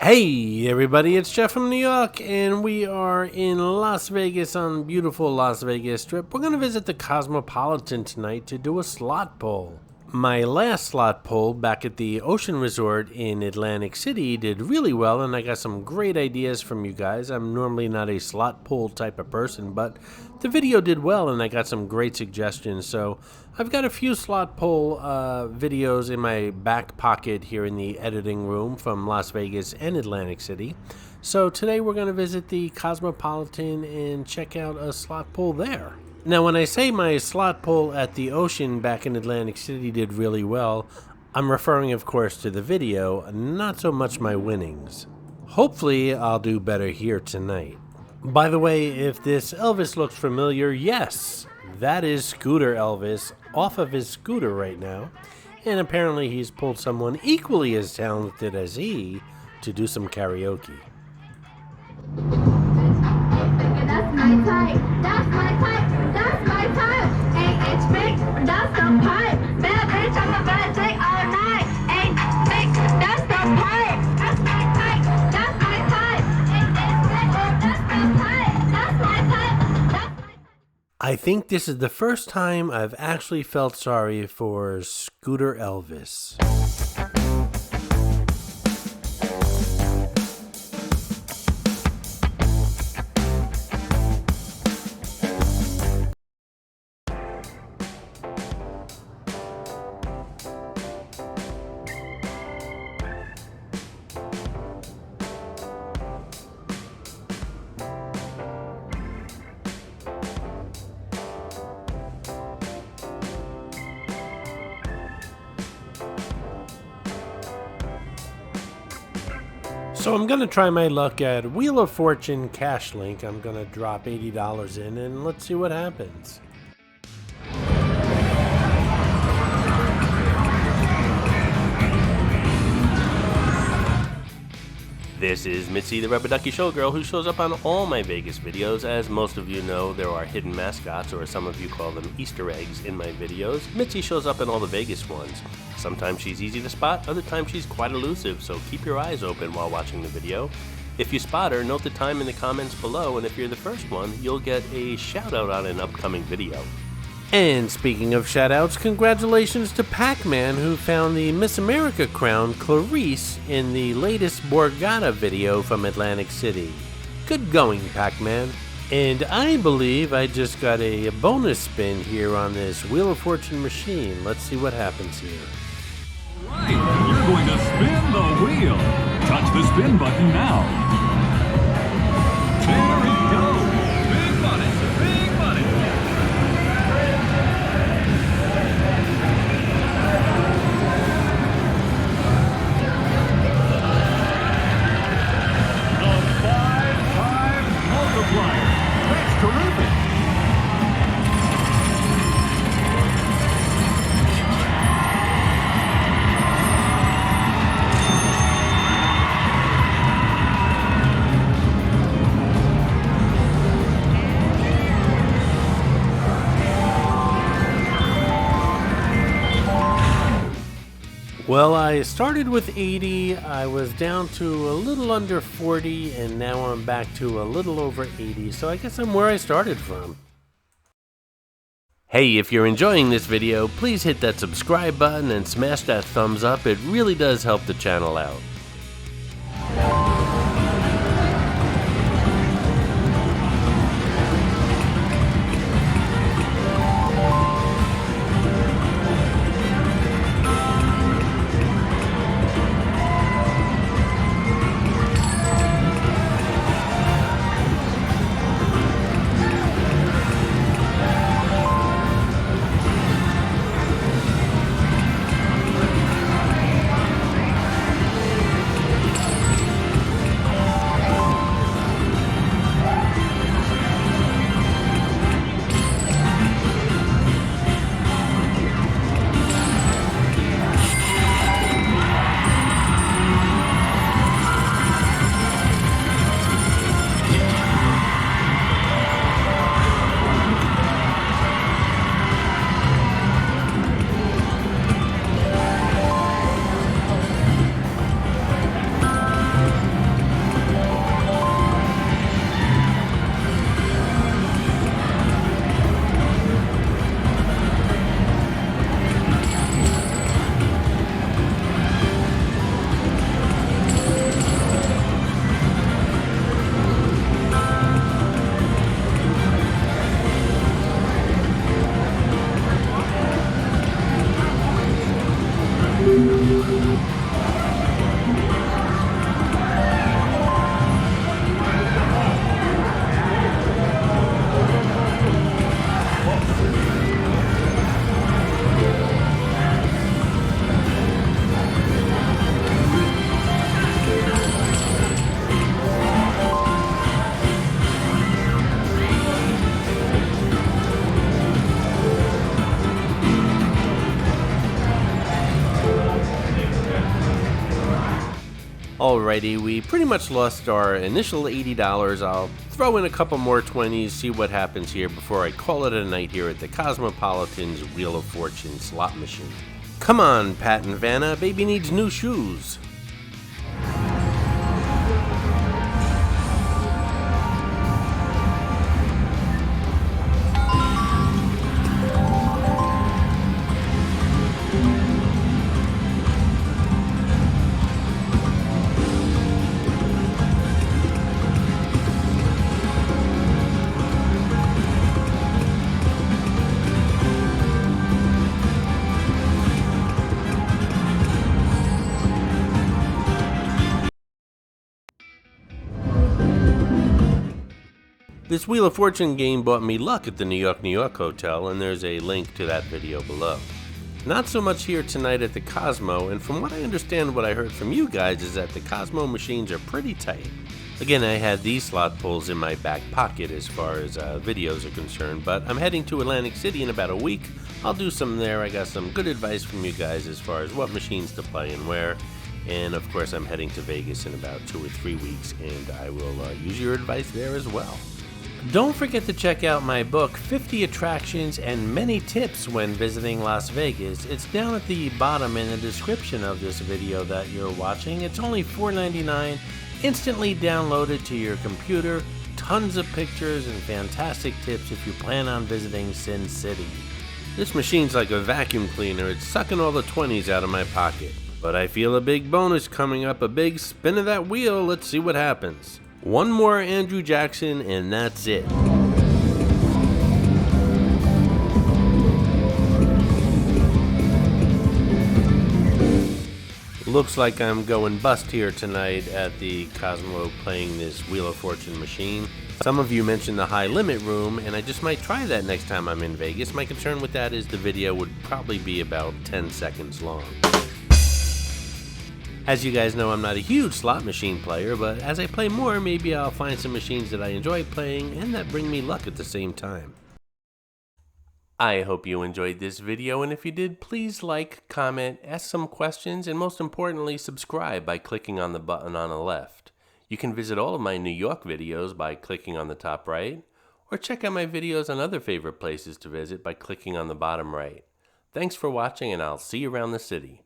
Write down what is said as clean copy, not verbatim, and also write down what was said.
Hey everybody, it's Jeff from New York, and we are in Las Vegas on beautiful Las Vegas Strip. We're going to visit the Cosmopolitan tonight to do a slot pull. My last slot pull back at the Ocean Resort in Atlantic City did really well, and I got some great ideas from you guys. I'm normally not a slot pull type of person, but the video did well and I got some great suggestions. So I've got a few slot pull videos in my back pocket here in the editing room from Las Vegas and Atlantic City. So today we're going to visit the Cosmopolitan and check out a slot pull there. Now, when I say my slot pull at the Ocean back in Atlantic City did really well, I'm referring, of course, to the video, not so much my winnings. Hopefully, I'll do better here tonight. By the way, if this Elvis looks familiar, yes, that is Scooter Elvis off of his scooter right now, and apparently he's pulled someone equally as talented as he to do some karaoke. That's my type, that's my type, that's my type. Ain't expect, that's the pipe. Bad bitch, I'm about to take all night. Ain't fake, that's the pipe. That's my type, that's my type. Ain't expect, that's the pipe. That's my type, that's my type. I think this is the first time I've actually felt sorry for Scooter Elvis. So I'm going to try my luck at Wheel of Fortune Cash Link. I'm going to drop $80 in and let's see what happens. This is Mitzi, the Rubber Ducky Showgirl, who shows up on all my Vegas videos. As most of you know, there are hidden mascots, or some of you call them Easter eggs, in my videos. Mitzi shows up in all the Vegas ones. Sometimes she's easy to spot, other times she's quite elusive, so keep your eyes open while watching the video. If you spot her, note the time in the comments below, and if you're the first one, you'll get a shout out on an upcoming video. And speaking of shoutouts, congratulations to Pac-Man, who found the Miss America crown Clarice in the latest Borgata video from Atlantic City. Good going, Pac-Man. And I believe I just got a bonus spin here on this Wheel of Fortune machine. Let's see what happens here. Right, you're going to spin the wheel. Touch the spin button now. There we go. Big money, big money. The 5-time multiplier. That's terrific. Well, I started with 80, I was down to a little under 40, and now I'm back to a little over 80, so I guess I'm where I started from. Hey, if you're enjoying this video, please hit that subscribe button and smash that thumbs up. It really does help the channel out. Alrighty, we pretty much lost our initial $80. I'll throw in a couple more 20s, see what happens here before I call it a night here at the Cosmopolitan's Wheel of Fortune slot machine. Come on, Pat and Vanna, baby needs new shoes. This Wheel of Fortune game brought me luck at the New York hotel, and there's a link to that video below. Not so much here tonight at the Cosmo, and from what I understand, what I heard from you guys is that the Cosmo machines are pretty tight. Again, I had these slot pulls in my back pocket as far as videos are concerned, but I'm heading to Atlantic City in about a week. I'll do some there. I got some good advice from you guys as far as what machines to play and where. And of course, I'm heading to Vegas in about 2 or 3 weeks, and I will use your advice there as well. Don't forget to check out my book, 50 Attractions and Many Tips When Visiting Las Vegas. It's down at the bottom in the description of this video that you're watching. It's only $4.99, instantly downloaded to your computer, tons of pictures and fantastic tips if you plan on visiting Sin City. This machine's like a vacuum cleaner. It's sucking all the 20s out of my pocket. But I feel a big bonus coming up, a big spin of that wheel. Let's see what happens. One more Andrew Jackson, and that's it. Looks like I'm going bust here tonight at the Cosmo playing this Wheel of Fortune machine. Some of you mentioned the high limit room, and I just might try that next time I'm in Vegas. My concern with that is the video would probably be about 10 seconds long. As you guys know, I'm not a huge slot machine player, but as I play more, maybe I'll find some machines that I enjoy playing and that bring me luck at the same time. I hope you enjoyed this video, and if you did, please like, comment, ask some questions, and most importantly, subscribe by clicking on the button on the left. You can visit all of my New York videos by clicking on the top right, or check out my videos on other favorite places to visit by clicking on the bottom right. Thanks for watching, and I'll see you around the city.